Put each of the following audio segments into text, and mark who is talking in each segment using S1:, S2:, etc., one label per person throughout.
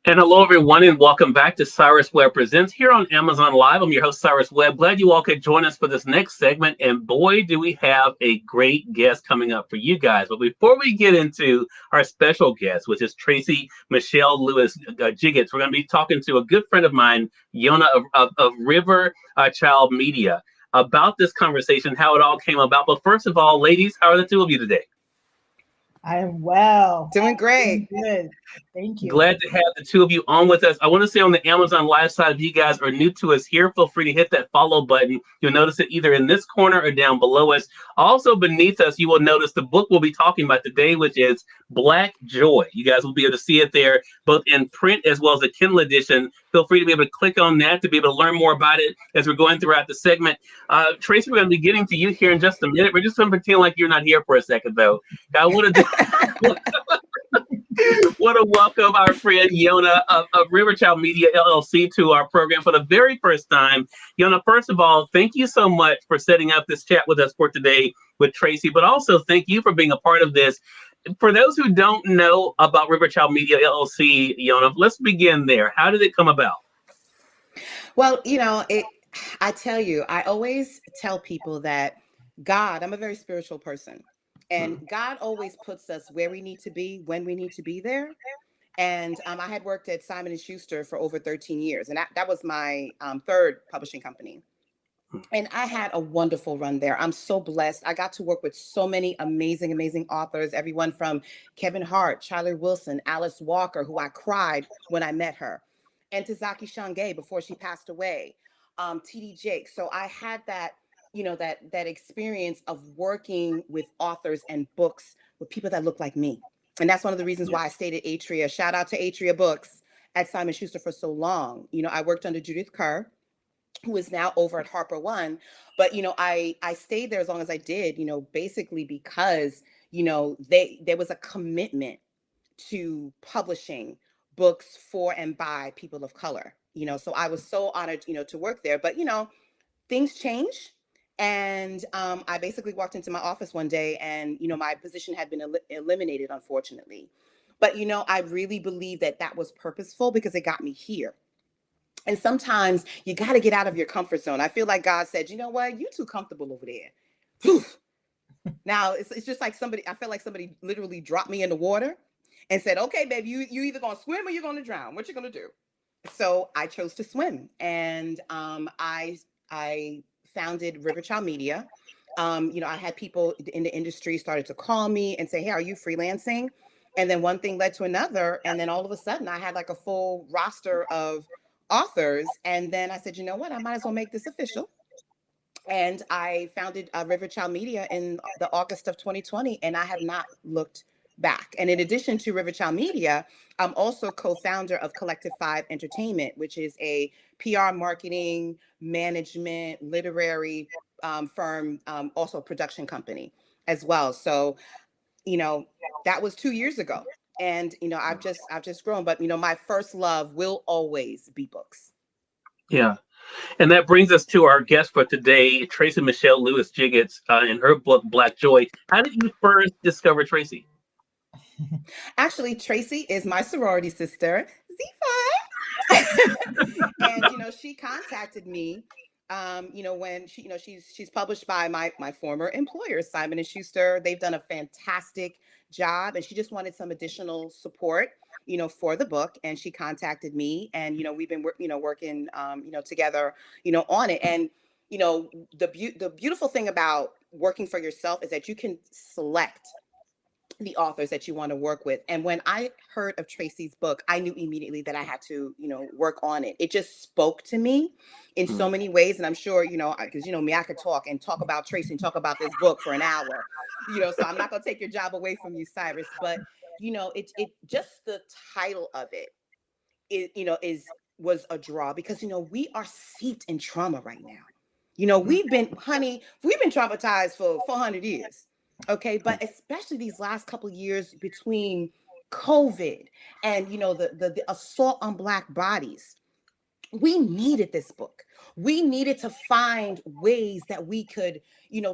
S1: And hello, everyone, and welcome back to Cyrus Webb Presents here on Amazon Live. I'm your host, Cyrus Webb. Glad you all could join us for this next segment. And boy, do we have a great guest coming up for you guys. But before we get into our special guest, which is Tracey Michelle Lewis-Giggetts, we're going to be talking to a good friend of mine, Yona of Riverchild Media, about this conversation, how it all came about. But first of all, ladies, how are the two of you today?
S2: I am well.
S3: Doing great.
S2: Doing good. Thank you.
S1: Glad to have the two of you on with us. I want to say on the Amazon Live side, if you guys are new to us here, feel free to hit that follow button. You'll notice it either in this corner or down below us. Also beneath us, you will notice the book we'll be talking about today, which is Black Joy. You guys will be able to see it there, both in print as well as the Kindle edition. Feel free to be able to click on that to be able to learn more about it as we're going throughout the segment. Tracey, we're going to be getting to you here in just a minute. We're just going to pretend like you're not here for a second, though. I want to want to welcome our friend Yona of Riverchild Media LLC to our program for the very first time. Yona, first of all, thank you so much for setting up this chat with us for today with Tracey, but also thank you for being a part of this. For those who don't know about Riverchild Media LLC, Yona, let's begin there. How did it come about?
S3: Well, I tell you, I always tell people that I'm a very spiritual person. And God always puts us where we need to be, when we need to be there. And I had worked at Simon & Schuster for over 13 years. And that was my third publishing company. And I had a wonderful run there. I'm so blessed. I got to work with so many amazing, amazing authors, everyone from Kevin Hart, Charlie Wilson, Alice Walker, who I cried when I met her, and to Zaki Shange before she passed away, T.D. Jakes. So I had that that experience of working with authors and books with people that look like me. And that's one of the reasons why I stayed at Atria. Shout out to Atria Books at Simon Schuster for so long. I worked under Judith Kerr, who is now over at Harper One. But, I stayed there as long as I did, basically because, there was a commitment to publishing books for and by people of color. So I was so honored, to work there. But, things change. And I basically walked into my office one day and, my position had been eliminated, unfortunately. But, I really believe that was purposeful because it got me here. And sometimes you got to get out of your comfort zone. I feel like God said, you know what, you're too comfortable over there. Poof. Now, it's just like I felt like somebody literally dropped me in the water and said, okay, babe, you either going to swim or you're going to drown. What you going to do? So I chose to swim. And I founded Riverchild Media. I had people in the industry started to call me and say, hey, are you freelancing? And then one thing led to another. And then all of a sudden I had like a full roster of authors. And then I said, you know what, I might as well make this official. And I founded Riverchild Media in the August of 2020. And I have not looked back. And in addition to Riverchild Media, I'm also co-founder of Collective 5 Entertainment, which is a PR marketing, management, literary firm, also a production company as well. So, that was 2 years ago. And, I've just grown. But, my first love will always be books.
S1: Yeah. And that brings us to our guest for today, Tracey Michelle Lewis-Giggetts, in her book, Black Joy. How did you first discover Tracey?
S3: Actually, Tracey is my sorority sister, Z5. And, she contacted me, when she's published by my former employer, Simon & Schuster. They've done a fantastic job, and she just wanted some additional support, for the book. And she contacted me, and, we've been, working, together, on it. And, the beautiful thing about working for yourself is that you can select the authors that you want to work with. And when I heard of Tracey's book, I knew immediately that I had to, work on it. It just spoke to me in so many ways. And I'm sure, because, me, I could talk about Tracey and talk about this book for an hour, so I'm not going to take your job away from you, Cyrus. But, it just the title of it, was a draw because, we are steeped in trauma right now. We've been traumatized for 400 years. Okay, but especially these last couple of years between COVID and, the assault on Black bodies, we needed this book. We needed to find ways that we could,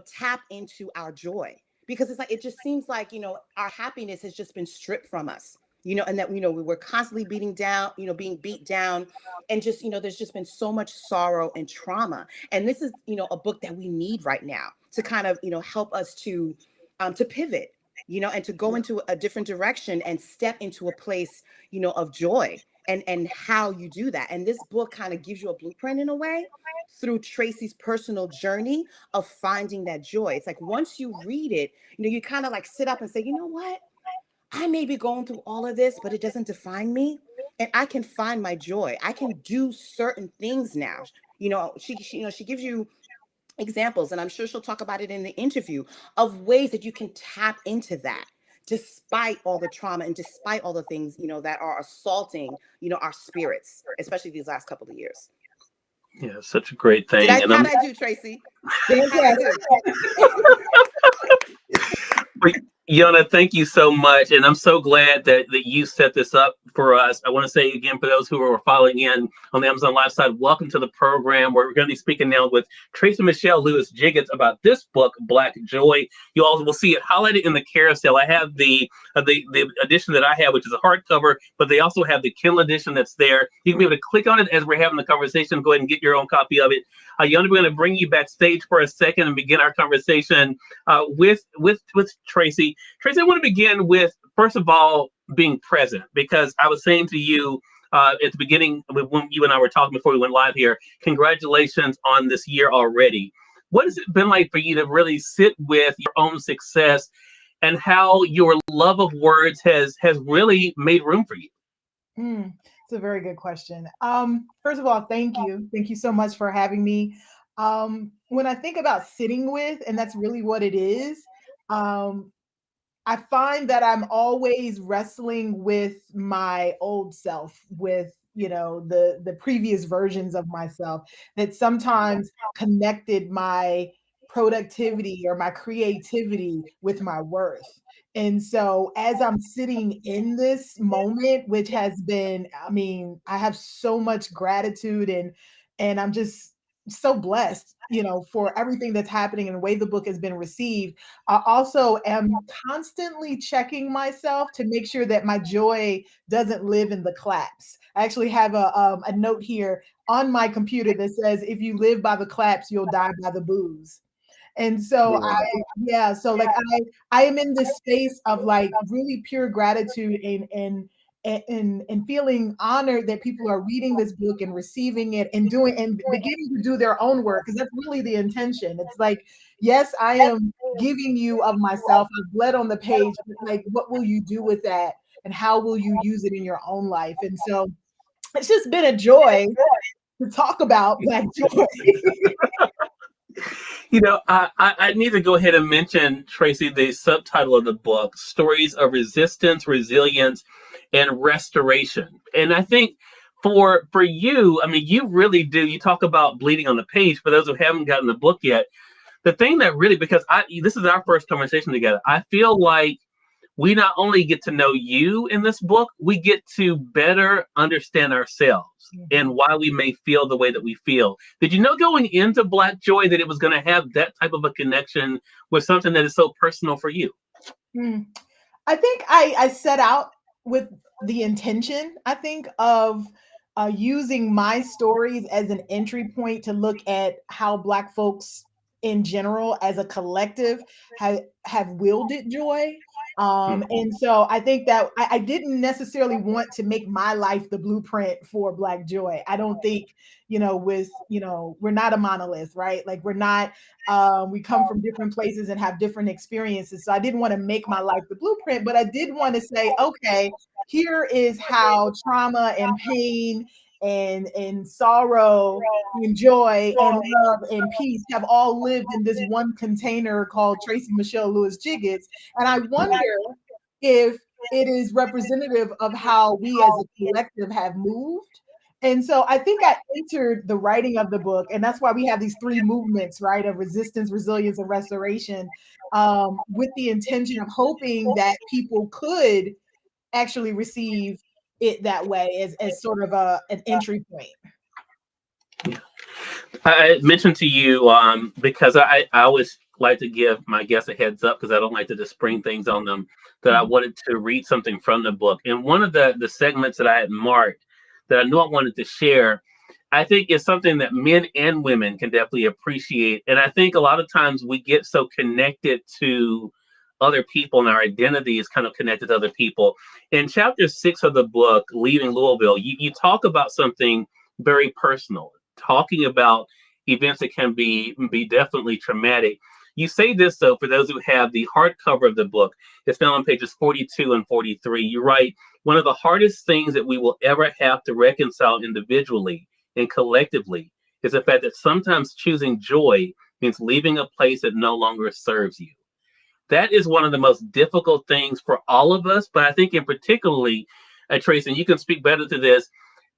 S3: tap into our joy, because it's like, it just seems like, our happiness has just been stripped from us. and that, we're constantly being beat down, and just, there's just been so much sorrow and trauma. And this is, a book that we need right now to kind of, help us to pivot, and to go into a different direction and step into a place, of joy, and how you do that. And this book kind of gives you a blueprint in a way through Tracey's personal journey of finding that joy. It's like once you read it, you kind of like sit up and say, you know what? I may be going through all of this, but it doesn't define me. And I can find my joy. I can do certain things now. She gives you examples, and I'm sure she'll talk about it in the interview, of ways that you can tap into that despite all the trauma and despite all the things, that are assaulting, our spirits, especially these last couple of years.
S1: Yeah, such a great thing.
S3: How'd I do, Tracey?
S1: Yona, thank you so much. And I'm so glad that you set this up for us. I want to say again, for those who are following in on the Amazon Live side, welcome to the program, where we're going to be speaking now with Tracey Michelle Lewis-Giggetts about this book, Black Joy. You all will see it highlighted in the carousel. I have the edition that I have, which is a hardcover, but they also have the Kindle edition that's there. You can be able to click on it as we're having the conversation. Go ahead and get your own copy of it. Yona, we're going to bring you backstage for a second and begin our conversation with Tracey. Tracey, I want to begin with, first of all, being present, because I was saying to you at the beginning when you and I were talking before we went live here, congratulations on this year already. What has it been like for you to really sit with your own success and how your love of words has really made room for you?
S2: It's a very good question. First of all, thank you. Thank you so much for having me. When I think about sitting with, and that's really what it is, I find that I'm always wrestling with my old self, with, the previous versions of myself that sometimes connected my productivity or my creativity with my worth. And so as I'm sitting in this moment, which has been, I have so much gratitude, and I'm just so blessed, for everything that's happening and the way the book has been received. I also am constantly checking myself to make sure that my joy doesn't live in the claps. I actually have a note here on my computer that says, if you live by the claps, you'll die by the booze. And so I am in this space of like really pure gratitude and feeling honored that people are reading this book and receiving it and beginning to do their own work, because that's really the intention. It's like, yes, I am giving you of myself. I've bled on the page, but like, what will you do with that? And how will you use it in your own life? And so it's just been a joy to talk about Black joy.
S1: I need to go ahead and mention, Tracey, the subtitle of the book, Stories of Resistance, Resilience, and Restoration. And I think for you, you really do. You talk about bleeding on the page. For those who haven't gotten the book yet, the thing that really, because this is our first conversation together, I feel like we not only get to know you in this book, we get to better understand ourselves and why we may feel the way that we feel. Did you know going into Black Joy that it was going to have that type of a connection with something that is so personal for you?
S2: I think I set out with the intention, I think, of using my stories as an entry point to look at how Black folks in general as a collective have wielded joy. And so I think that I didn't necessarily want to make my life the blueprint for Black joy. I don't think, we're not a monolith, right? Like we're not, we come from different places and have different experiences. So I didn't want to make my life the blueprint, but I did want to say, okay, here is how trauma and pain and sorrow and joy and love and peace have all lived in this one container called Tracey Michelle Lewis-Giggetts. And I wonder if it is representative of how we as a collective have moved. And so I think I entered the writing of the book, and that's why we have these three movements, right, of resistance, resilience, and restoration, with the intention of hoping that people could actually receive it that way as sort of an entry point.
S1: I mentioned to you because I always like to give my guests a heads up because I don't like to just spring things on them, that I wanted to read something from the book. And one of the segments that I had marked that I knew I wanted to share, I think is something that men and women can definitely appreciate. And I think a lot of times we get so connected to other people and our identity is kind of connected to other people. In chapter 6 of the book, Leaving Louisville, you talk about something very personal, talking about events that can be definitely traumatic. You say this though, for those who have the hardcover of the book, it's found on pages 42 and 43. You write, one of the hardest things that we will ever have to reconcile individually and collectively is the fact that sometimes choosing joy means leaving a place that no longer serves you. That is one of the most difficult things for all of us, but I think in particularly, Tracy, and you can speak better to this,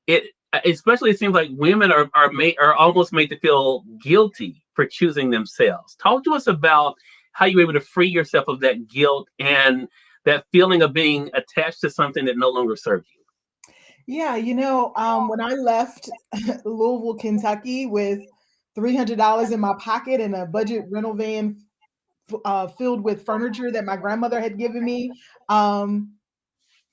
S1: it especially it seems like women are almost made to feel guilty for choosing themselves. Talk to us about how you're able to free yourself of that guilt and that feeling of being attached to something that no longer serves you.
S2: Yeah, when I left Louisville, Kentucky with $300 in my pocket and a budget rental van filled with furniture that my grandmother had given me, I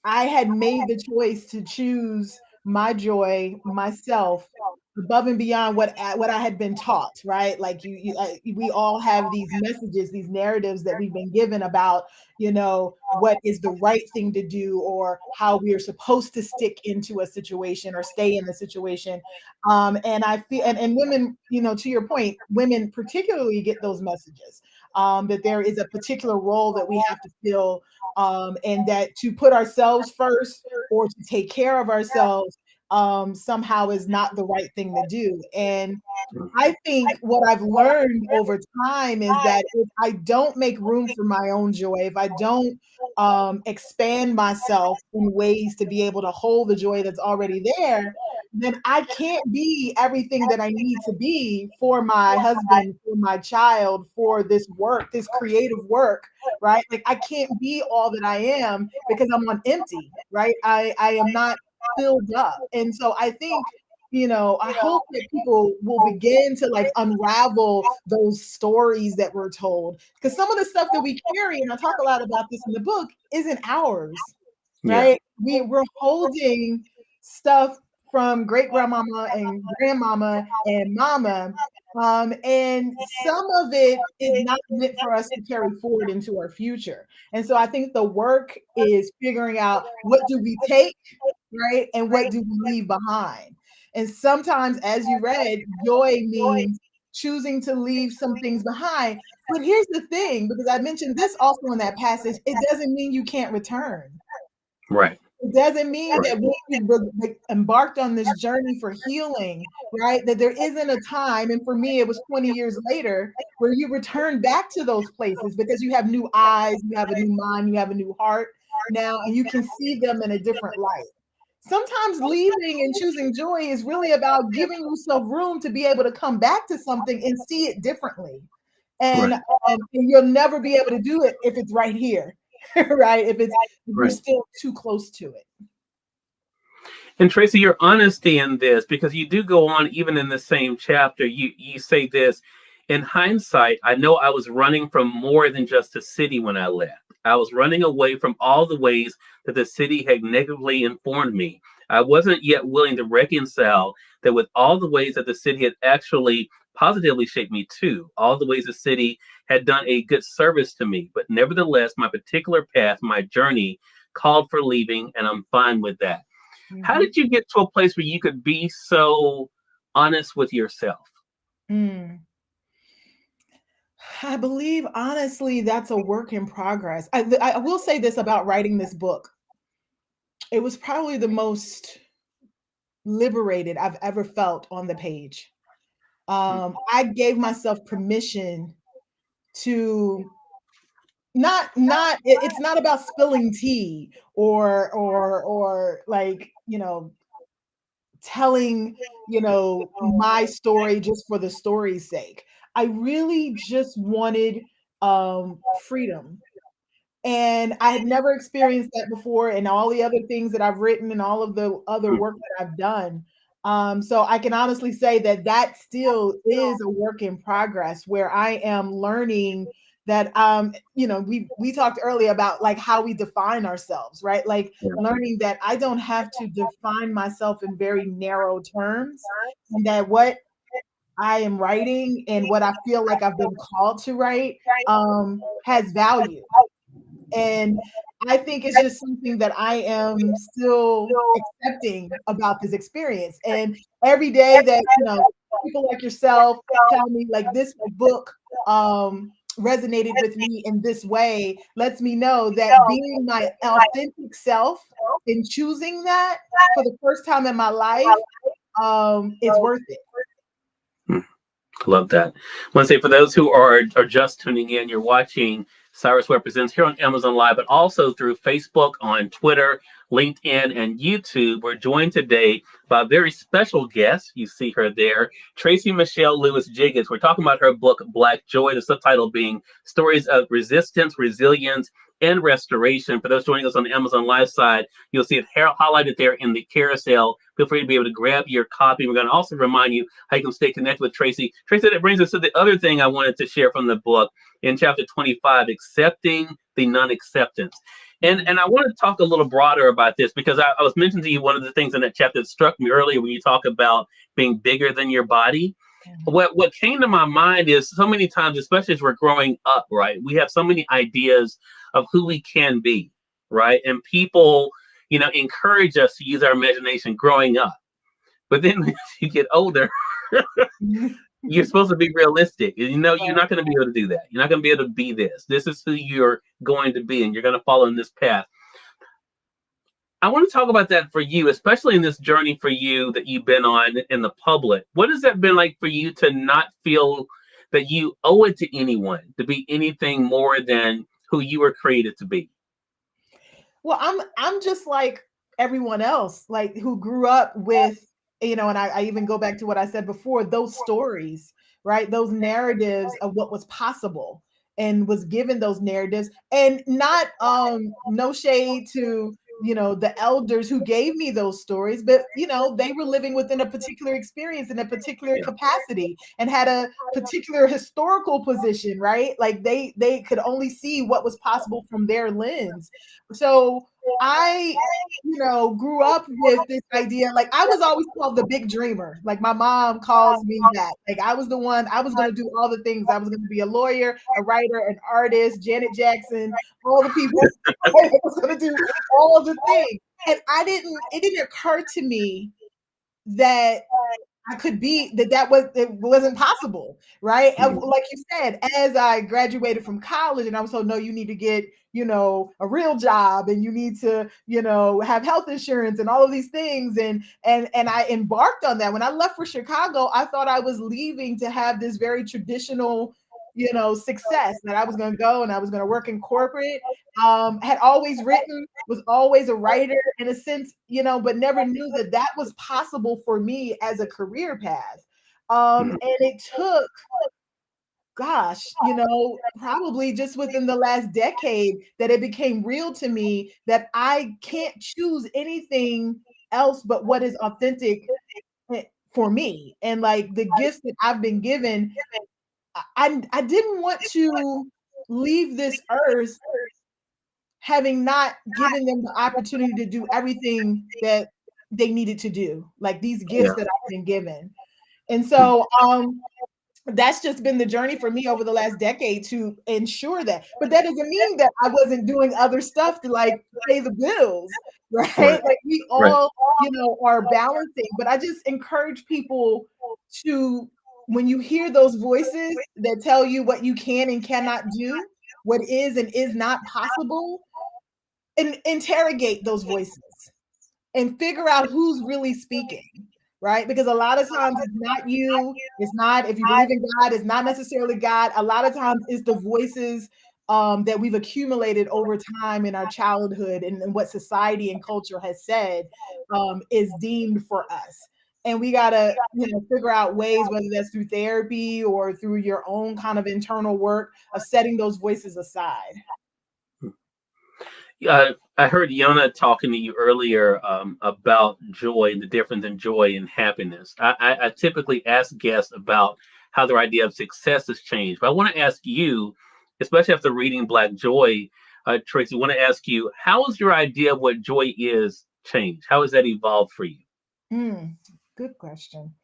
S2: had made the choice to choose my joy myself above and beyond what I had been taught, right? Like we all have these messages, these narratives that we've been given about, what is the right thing to do or how we are supposed to stick into a situation or stay in the situation. And I feel, and women, to your point, women particularly get those messages, that there is a particular role that we have to fill, and that to put ourselves first or to take care of ourselves somehow is not the right thing to do. And I think what I've learned over time is that if I don't make room for my own joy, if I don't expand myself in ways to be able to hold the joy that's already there, then I can't be everything that I need to be for my husband, for my child, for this work, this creative work, right? Like I can't be all that I am because I'm on empty, right? I am not filled up. And so I think, I hope that people will begin to like unravel those stories that we're told. Because some of the stuff that we carry, and I talk a lot about this in the book, isn't ours,
S1: Yeah,
S2: right? We're holding stuff from great grandmama and grandmama and mama. And some of it is not meant for us to carry forward into our future. And so I think the work is figuring out what do we take, right? And what do we leave behind? And sometimes, as you read, joy means choosing to leave some things behind. But here's the thing, because I mentioned this also in that passage, it doesn't mean you can't return.
S1: right.
S2: It doesn't mean that when you've embarked on this journey for healing, right, that there isn't a time, and for me, it was 20 years later, where you return back to those places because you have new eyes, you have a new mind, you have a new heart now, and you can see them in a different light. Sometimes leaving and choosing joy is really about giving yourself room to be able to come back to something and see it differently. And,
S1: Right.
S2: and you'll never be able to do it if it's right here, right? If you're
S1: Right.
S2: still too close to it.
S1: And Tracy, your honesty in this, because you do go on even in the same chapter, you say this, in hindsight, I know I was running from more than just the city when I left. I was running away from all the ways that the city had negatively informed me. I wasn't yet willing to reconcile that with all the ways that the city had actually positively shaped me too, all the ways the city had done a good service to me. But nevertheless, my particular path, my journey called for leaving, and I'm fine with that. How
S2: Mhm.
S1: did you get to a place where you could be so honest with yourself?
S2: Mm. I believe, honestly, that's a work in progress. I will say this about writing this book. It was probably the most liberated I've ever felt on the page.
S1: Mm,
S2: I gave myself permission to it's not about spilling tea or like, telling, my story just for the story's sake. I really just wanted freedom. And I had never experienced that before, and all the other things that I've written and all of the other
S1: mm,
S2: work that I've done. So I can honestly say that that still is a work in progress, where I am learning that, we talked earlier about like how we define ourselves, right? Like
S1: Yeah.
S2: learning that I don't have to define myself in very narrow terms, and that what I am writing and what I feel like I've been called to write has value. And I think it's just something that I am still accepting about this experience. And every day that, people like yourself tell me like this book resonated with me in this way, lets me know that being my authentic self and choosing that for the first time in my life is worth it.
S1: Love that. I want to say for those who are just tuning in, you're watching Cyrus Represents here on Amazon Live, but also through Facebook, on Twitter, LinkedIn, and YouTube. We're joined today by a very special guest. You see her there, Tracey Michelle Lewis-Giggetts. We're talking about her book, Black Joy, the subtitle being Stories of Resistance, Resilience, and Restoration. For those joining us on the Amazon Live side, you'll see it highlighted there in the carousel. Feel free to be able to grab your copy. We're going to also remind you how you can stay connected with Tracey. Tracey, that brings us to the other thing I wanted to share from the book in chapter 25, Accepting the Non-Acceptance. And I want to talk a little broader about this, because I was mentioning to you one of the things in that chapter that struck me earlier when you talk about being bigger than your body. What came to my mind is so many times, especially as we're growing up, right, we have so many ideas of who we can be, right? And people, encourage us to use our imagination growing up. But then as you get older, you're supposed to be realistic. You're not going to be able to do that. You're not going to be able to be this. This is who you're going to be, and you're going to follow in this path. I want to talk about that for you, especially in this journey for you that you've been on in the public. What has that been like for you to not feel that you owe it to anyone to be anything more than who you were created to be?
S2: Well, I'm just like everyone else, like who grew up with, and I even go back to what I said before, those stories, right? Those narratives of what was possible, and was given those narratives, and not no shade to, the elders who gave me those stories, but they were living within a particular experience in a particular
S1: Yeah.
S2: capacity, and had a particular historical position, right? Like they could only see what was possible from their lens. So I, grew up with this idea. Like I was always called the big dreamer. Like my mom calls me that. Like I was the one, I was going to do all the things. I was going to be a lawyer, a writer, an artist, Janet Jackson, all the people. I was going to do all the things. And it didn't occur to me that I could be it wasn't possible, right? Like you said, as I graduated from college, and I was told, no, you need to get, a real job, and you need to, have health insurance and all of these things. And I embarked on that. When I left for Chicago, I thought I was leaving to have this very traditional, success, that I was going to go and I was going to work in corporate. Had always written, was always a writer in a sense, but never knew that that was possible for me as a career path. And it took, gosh, probably just within the last decade that it became real to me that I can't choose anything else but what is authentic for me. And like the gifts that I've been given, I didn't want to leave this earth having not given them the opportunity to do everything that they needed to do, like these gifts that I've been given. And so that's just been the journey for me over the last decade to ensure that. But that doesn't mean that I wasn't doing other stuff to like pay the bills, right?
S1: Right.
S2: Like we all, are balancing. But I just encourage people to, when you hear those voices that tell you what you can and cannot do, what is and is not possible, and interrogate those voices and figure out who's really speaking, right? Because a lot of times it's not you, it's not, if you believe in God, it's not necessarily God. A lot of times it's the voices that we've accumulated over time in our childhood, and what society and culture has said is deemed for us. And we got to, figure out ways, whether that's through therapy or through your own kind of internal work, of setting those voices aside.
S1: I heard Yona talking to you earlier about joy and the difference in joy and happiness. I typically ask guests about how their idea of success has changed, but I want to ask you, especially after reading Black Joy, Tracey, I want to ask you, how has your idea of what joy is changed? How has that evolved for you?
S2: Mm, good question.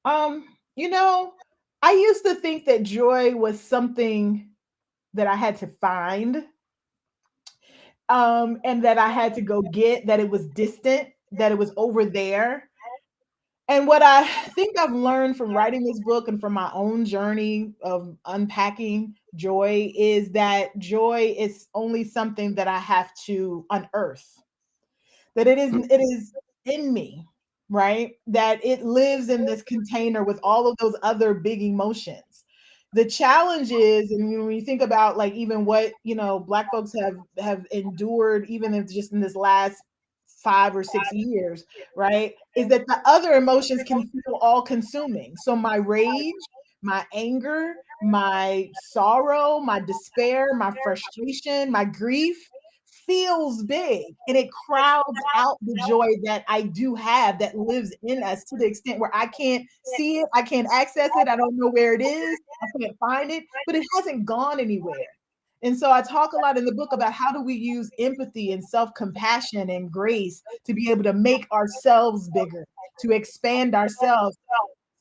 S2: You know, I used to think that joy was something that I had to find, and that I had to go get, that it was distant, that it was over there. And what I think I've learned from writing this book and from my own journey of unpacking joy is that joy is only something that I have to unearth, that it is in me, right? That it lives in this container with all of those other big emotions. The challenge is, and when you think about like even what Black folks have endured, even if just in this last 5 or 6 years, right? Is that the other emotions can feel all consuming. So my rage, my anger, my sorrow, my despair, my frustration, my grief feels big, and it crowds out the joy that I do have that lives in us, to the extent where I can't see it, I can't access it, I don't know where it is, I can't find it, but it hasn't gone anywhere. And so I talk a lot in the book about how do we use empathy and self-compassion and grace to be able to make ourselves bigger, to expand ourselves.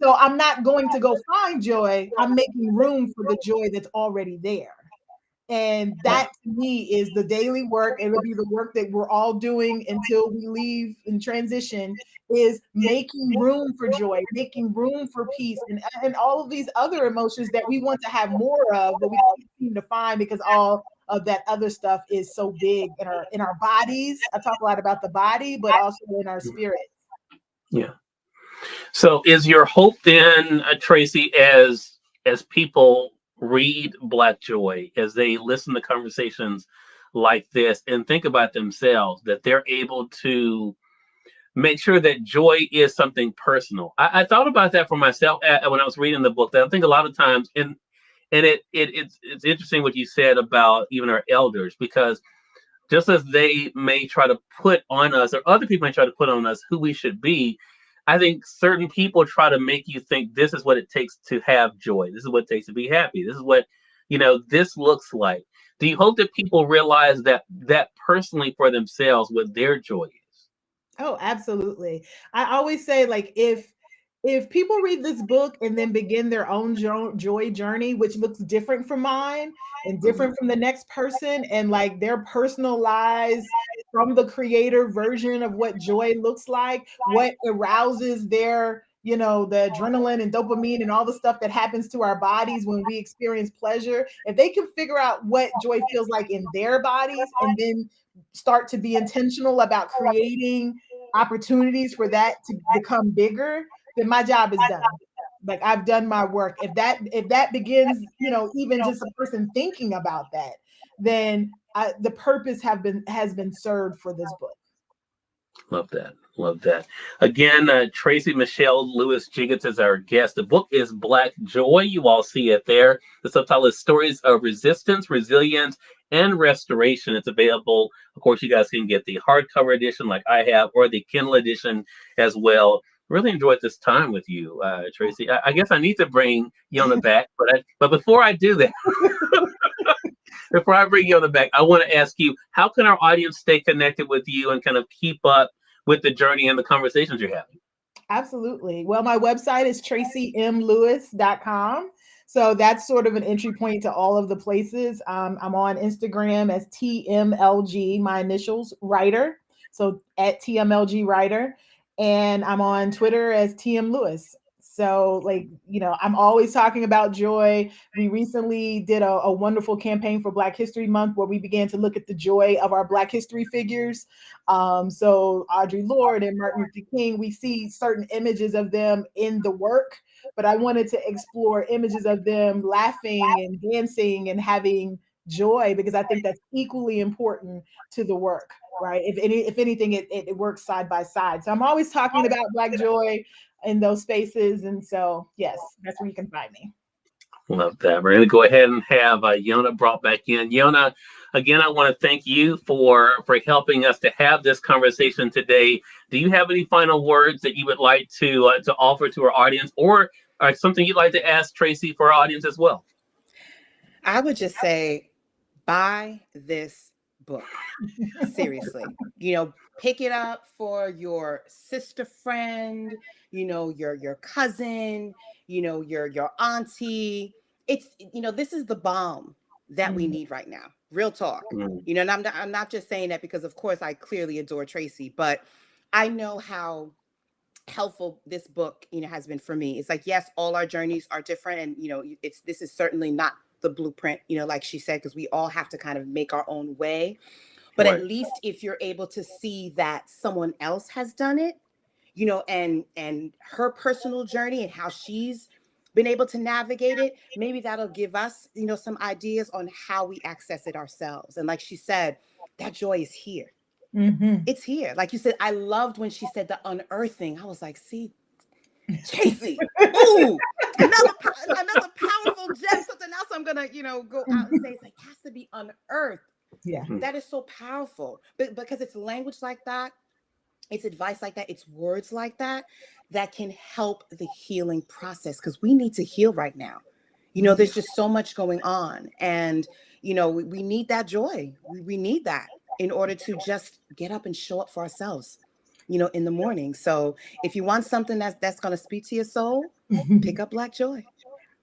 S2: So I'm not going to go find joy, I'm making room for the joy that's already there. And
S1: Wow.
S2: that to me is the daily work. It will be the work that we're all doing until we leave and transition, is making room for joy, making room for peace, and all of these other emotions that we want to have more of, but we can't seem to find because all of that other stuff is so big in our bodies. I talk a lot about the body, but also in our spirit.
S1: Yeah. So is your hope then, Tracey, as people read Black Joy, as they listen to conversations like this and think about themselves, that they're able to make sure that joy is something personal? I thought about that for myself when I was reading the book. That I think a lot of times, and it's interesting what you said about even our elders, because just as they may try to put on us, or other people may try to put on us who we should be, I think certain people try to make you think this is what it takes to have joy. This is what it takes to be happy. This is what, this looks like. Do you hope that people realize that personally for themselves what their joy is?
S2: Oh, absolutely. I always say, like, if people read this book and then begin their own joy journey, which looks different from mine and
S1: Mhm.
S2: different from the next person, and like their personalized from the creator version of what joy looks like, what arouses their, the adrenaline and dopamine and all the stuff that happens to our bodies when we experience pleasure. If they can figure out what joy feels like in their bodies and then start to be intentional about creating opportunities for that to become bigger, then my job is done. Like, I've done my work. If that begins, even just a person thinking about that, then the purpose has been served for this book.
S1: Love that. Love that. Again, Tracey Michelle Lewis-Giggetts is our guest. The book is Black Joy. You all see it there. The subtitle is Stories of Resistance, Resilience, and Restoration. It's available. Of course, you guys can get the hardcover edition like I have, or the Kindle edition as well. Really enjoyed this time with you, Tracey. I guess I need to bring Yona back, but before I do that, before I bring you on the back, I want to ask you, how can our audience stay connected with you and kind of keep up with the journey and the conversations you're having?
S2: Absolutely. Well, my website is traceymlewis.com. So that's sort of an entry point to all of the places. I'm on Instagram as TMLG, my initials, writer. So at TMLG writer. And I'm on Twitter as TM Lewis. So, like, I'm always talking about joy. We recently did a wonderful campaign for Black History Month where we began to look at the joy of our Black history figures. So Audre Lorde and Martin Luther King, we see certain images of them in the work, but I wanted to explore images of them laughing and dancing and having joy, because I think that's equally important to the work, right? If anything, it works side by side. So I'm always talking about Black joy in those spaces. And so, yes, that's where you can find me.
S1: Love that. We're going to go ahead and have Yona brought back in. Yona, Again, I want to thank you for helping us to have this conversation today. Do you have any final words that you would like to offer to our audience, or something you'd like to ask Tracey for our audience as well?
S3: I would just say, buy this book. Seriously, pick it up for your sister friend, your cousin, your auntie. It's, this is the balm that we need right now. Real talk. And I'm not just saying that because, of course, I clearly adore Tracey, but I know how helpful this book, has been for me. It's like, yes, all our journeys are different. And, this is certainly not the blueprint, like she said, because we all have to kind of make our own way. But at least if you're able to see that someone else has done it, and her personal journey and how she's been able to navigate it, maybe that'll give us, some ideas on how we access it ourselves. And like she said, that joy is here. It's here. Like you said, I loved when she said the unearthing. I was like, see, Tracey, ooh, another powerful gem, something else I'm gonna, go out and say. It's like, it has to be unearthed.
S2: Yeah,
S3: that is so powerful. But because it's language like that, it's advice like that, it's words like that can help the healing process, because we need to heal right now. There's just so much going on, and we need that joy. We need that in order to just get up and show up for ourselves, in the morning. So if you want something that's going to speak to your soul, pick up Black Joy.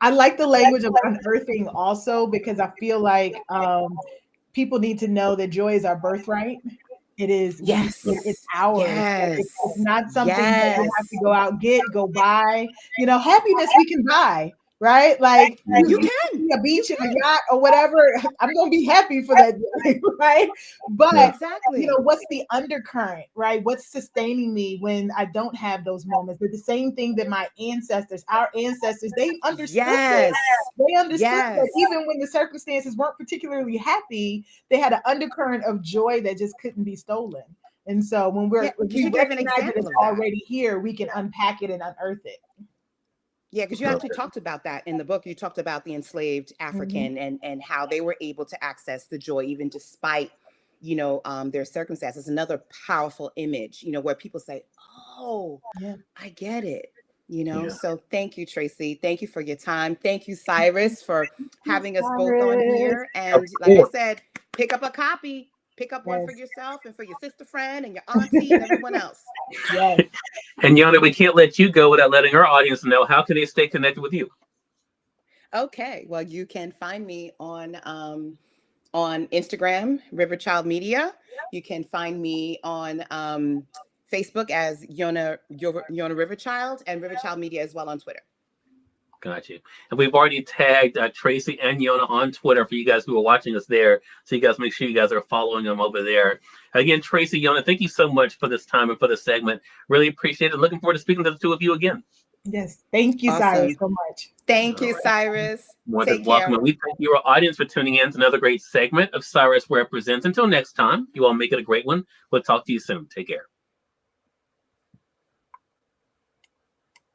S2: I like the language of unearthing also, because I feel like people need to know that joy is our birthright. It is.
S3: Yes.
S2: It's ours.
S3: Yes.
S2: It's not something that we have to go out, go buy. Happiness we can buy, right? Like
S3: you can
S2: a beach and a yacht or whatever. I'm going to be happy for that, right? But
S3: exactly.
S2: What's the undercurrent, right? What's sustaining me when I don't have those moments? But the same thing that our ancestors, they understood.
S3: Yes.
S2: They understood that even when the circumstances weren't particularly happy, they had an undercurrent of joy that just couldn't be stolen. And so when we recognize that it's already here, we can unpack it and unearth it.
S3: Yeah, because you actually talked about that in the book. You talked about the enslaved African and how they were able to access the joy even despite, their circumstances. Another powerful image, where people say, oh, I get it. So thank you, Tracey. Thank you for your time. Thank you, Cyrus, for having us both on here. And like I said, pick up a copy. Pick up one for yourself and for your sister friend and your auntie and everyone else.
S2: Yes.
S1: And Yona, we can't let you go without letting our audience know, how can they stay connected with you?
S3: Okay. Well, you can find me on Instagram, Riverchild Media. You can find me on Facebook as Yona Riverchild, and Riverchild Media as well on Twitter.
S1: Got you. And we've already tagged Tracey and Yona on Twitter for you guys who are watching us there. So you guys make sure you guys are following them over there. Again, Tracey, Yona, thank you so much for this time and for this segment. Really appreciate it. Looking forward to speaking to the two of you again.
S2: Yes. Thank you, Cyrus, so much.
S3: Thank you, Cyrus.
S1: More than welcome. And we thank your audience for tuning in to another great segment of Cyrus Represents. Until next time, you all make it a great one. We'll talk to you soon. Take care.